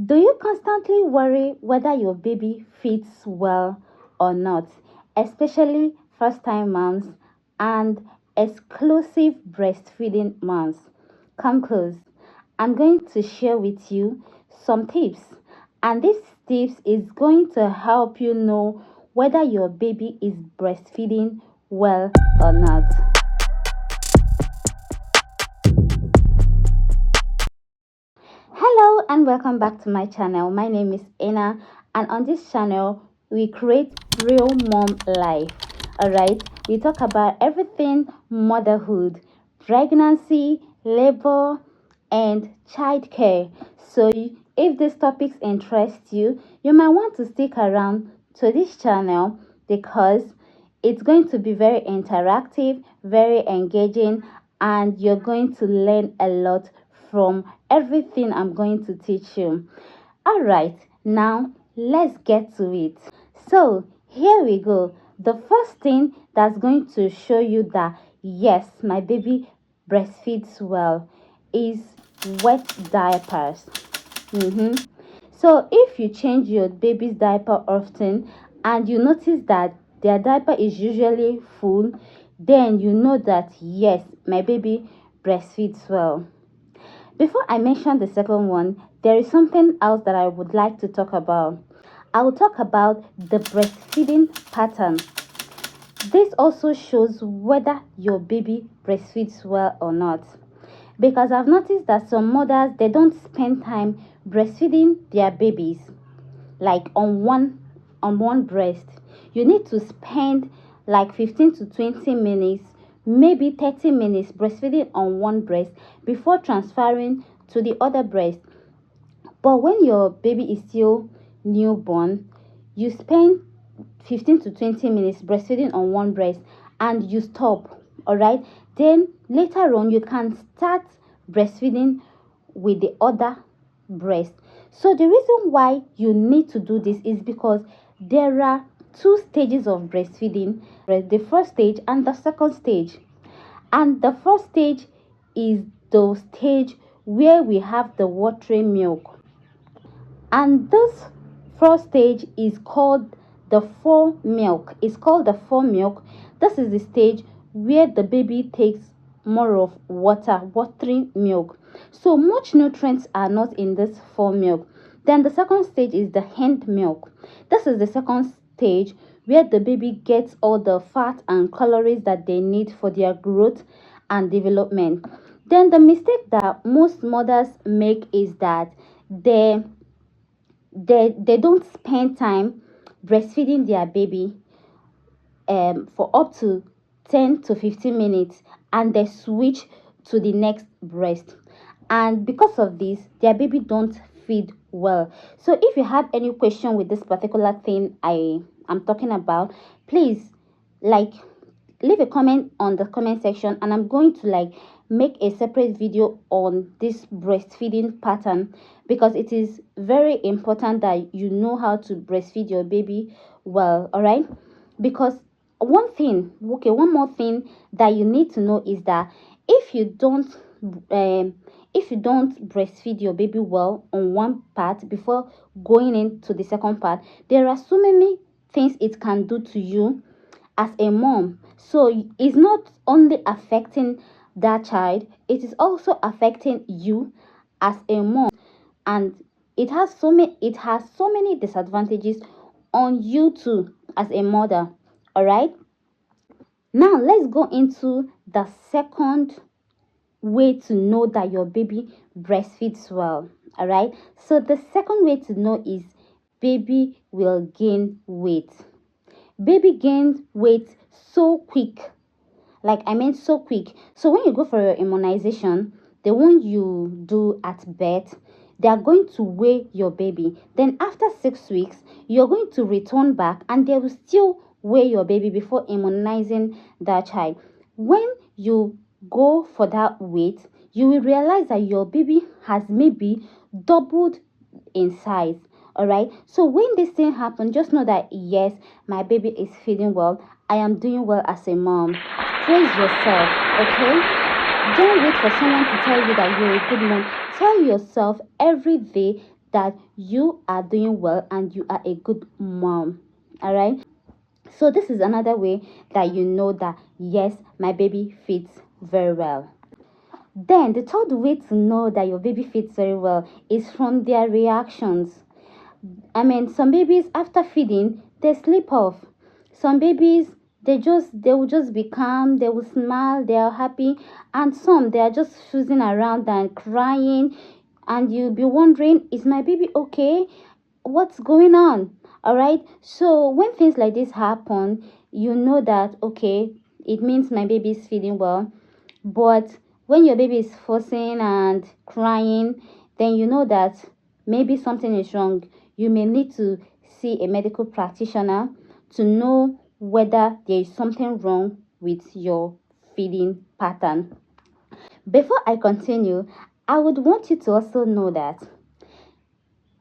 Do you constantly worry whether your baby fits well or not, especially first time moms and exclusive breastfeeding moms? Come close. I'm going to share with you some tips, and these tips is going to help you know whether your baby is breastfeeding well or not. Hello and welcome back to my channel. My name is Anna, and on this channel we create real mom life. Alright, we talk about everything motherhood, pregnancy, labor, and childcare. So if these topics interest you, you might want to stick around to this channel because it's going to be very interactive, very engaging, and you're going to learn a lot from everything I'm going to teach you. All right, now let's get to it. So, here we go. The first thing that's going to show you that yes, my baby breastfeeds well is wet diapers. Mm-hmm. So if you change your baby's diaper often and you notice that their diaper is usually full, then you know that yes, my baby breastfeeds well. Before I mention the second one, there is something else that I would like to talk about. I will talk about the breastfeeding pattern. This also shows whether your baby breastfeeds well or not, because I've noticed that some mothers, they don't spend time breastfeeding their babies like on one breast. You need to spend like 15 to 20 minutes, maybe 30 minutes breastfeeding on one breast before transferring to the other breast. But when your baby is still newborn, you spend 15 to 20 minutes breastfeeding on one breast and you stop. All right, then later on you can start breastfeeding with the other breast. So the reason why you need to do this is because there are two stages of breastfeeding, the first stage and the second stage. And the first stage is the stage where we have the watery milk, and this first stage is called the fore milk. It's called the fore milk. This is the stage where the baby takes more of watery milk. So much nutrients are not in this fore milk. Then the second stage is the hind milk. This is the second stage where the baby gets all the fat and calories that they need for their growth and development. Then the mistake that most mothers make is that they they don't spend time breastfeeding their baby for up to 10 to 15 minutes, and they switch to the next breast, and because of this their baby don't feed well. So if you have any question with this particular thing I am talking about, please, like, leave a comment on the comment section, and I'm going to like make a separate video on this breastfeeding pattern, because it is very important that you know how to breastfeed your baby well. All right, because one more thing that you need to know is that if you don't um if you don't breastfeed your baby well on one part before going into the second part, there are so many things it can do to you as a mom. So it's not only affecting that child, it is also affecting you as a mom, and it has so many disadvantages on you too as a mother. All right, now let's go into the second way to know that your baby breastfeeds well. All right, so the second way to know is baby will gain weight. Baby gains weight so quick, like I mean so quick. So when you go for your immunization, the one you do at birth, they are going to weigh your baby. Then after 6 weeks, you're going to return back and they will still weigh your baby before immunizing that child. When you go for that weight, you will realize that your baby has maybe doubled in size. All right, so when this thing happens, just know that yes, my baby is feeding well, I am doing well as a mom. Praise yourself. Okay, don't wait for someone to tell you that you're a good mom. Tell yourself every day that you are doing well and you are a good mom. All right. So this is another way that you know that yes, my baby fits very well. Then the third way to know that your baby fits very well is from their reactions. I mean, some babies after feeding they sleep off. Some babies they will just be calm, they will smile, they are happy, and some they are just foozing around and crying, and you'll be wondering, is my baby okay? What's going on? All right. So when things like this happen, you know that okay, it means my baby is feeding well. But when your baby is fussing and crying, then you know that maybe something is wrong. You may need to see a medical practitioner to know whether there is something wrong with your feeding pattern. Before I continue, I would want you to also know that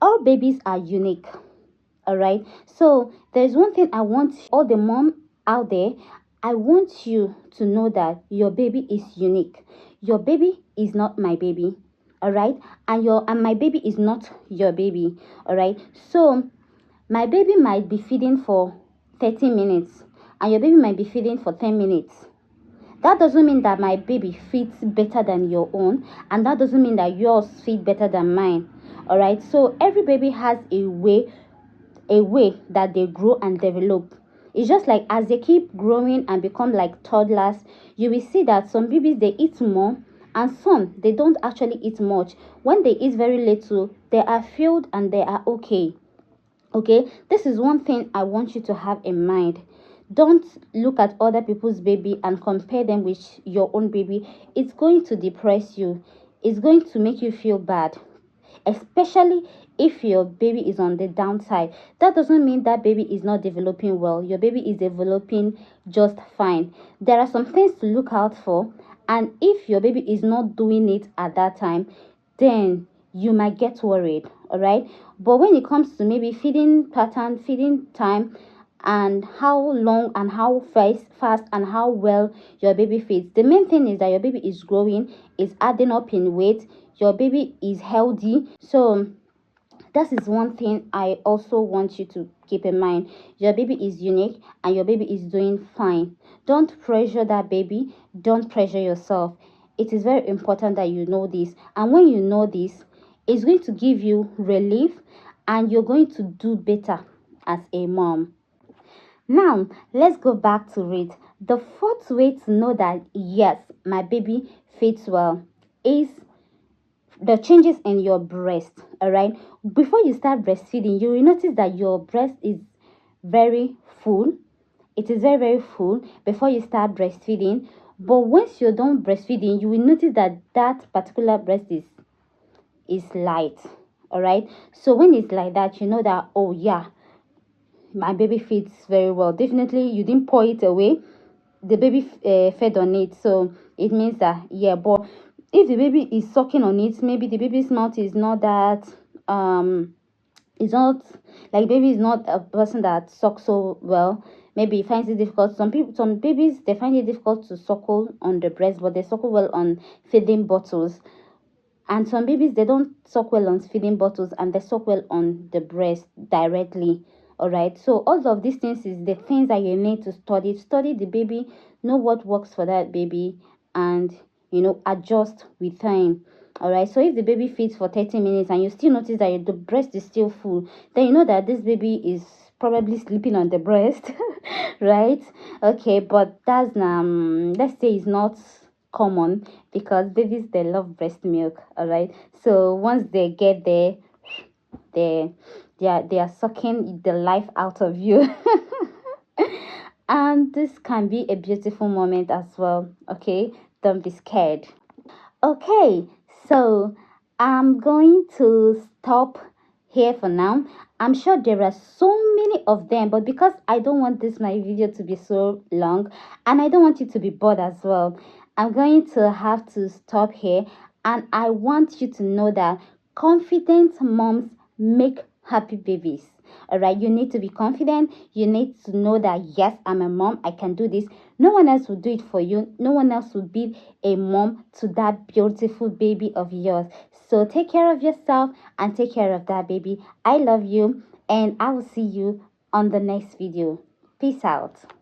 all babies are unique. All right. So there's one thing I want all the mom out there. I want you to know that your baby is unique. Your baby is not my baby. All right. And my baby is not your baby. All right. So my baby might be feeding for 30 minutes and your baby might be feeding for 10 minutes. That doesn't mean that my baby feeds better than your own, and that doesn't mean that yours feed better than mine. All right. So every baby has a way that they grow and develop. It's just like as they keep growing and become like toddlers, you will see that some babies they eat more and some they don't actually eat much. When they eat very little, they are filled and they are okay. Okay, this is one thing I want you to have in mind. Don't look at other people's baby and compare them with your own baby. It's going to depress you, it's going to make you feel bad, especially if your baby is on the downside. That doesn't mean that baby is not developing well. Your baby is developing just fine. There are some things to look out for, and if your baby is not doing it at that time, then you might get worried. All right. But when it comes to maybe feeding pattern, feeding time, and how long and how fast and how well your baby feeds, the main thing is that your baby is growing, is adding up in weight, your baby is healthy. So that is one thing I also want you to keep in mind. Your baby is unique and your baby is doing fine. Don't pressure that baby, don't pressure yourself. It is very important that you know this, and when you know this, it's going to give you relief and you're going to do better as a mom. Now, let's go back to it. The fourth way to know that yes, my baby fits well is the changes in your breast. All right. Before you start breastfeeding, you will notice that your breast is very full. It is very, very full before you start breastfeeding. But once you're done breastfeeding, you will notice that that particular breast is light. All right. So when it's like that, you know that, oh yeah, my baby feeds very well. Definitely you didn't pour it away, the baby fed on it, so it means that yeah. But if the baby is sucking on it, maybe the baby's mouth is not that it's not like baby is not a person that sucks so well. Maybe he finds it difficult. Some babies they find it difficult to suckle on the breast, but they suckle well on feeding bottles. And some babies they don't suck well on feeding bottles and they suck well on the breast directly. All right. So all of these things is the things that you need to study the baby, know what works for that baby, and adjust with time. All right. So if the baby feeds for 30 minutes and you still notice that the breast is still full, then you know that this baby is probably sleeping on the breast. Right. Okay. But that's let's say it's not common, because babies they love breast milk. All right. So once they get there, they they are sucking the life out of you. And this can be a beautiful moment as well. Okay, don't be scared. Okay, so I'm going to stop here for now. I'm sure there are so many of them, but because I don't want this my video to be so long and I don't want you to be bored as well, I'm going to have to stop here. And I want you to know that confident moms make happy babies. All right, you need to be confident. You need to know that yes, I'm a mom, I can do this. No one else will do it for you. No one else will be a mom to that beautiful baby of yours. So take care of yourself and take care of that baby. I love you, and I will see you on the next video. Peace out.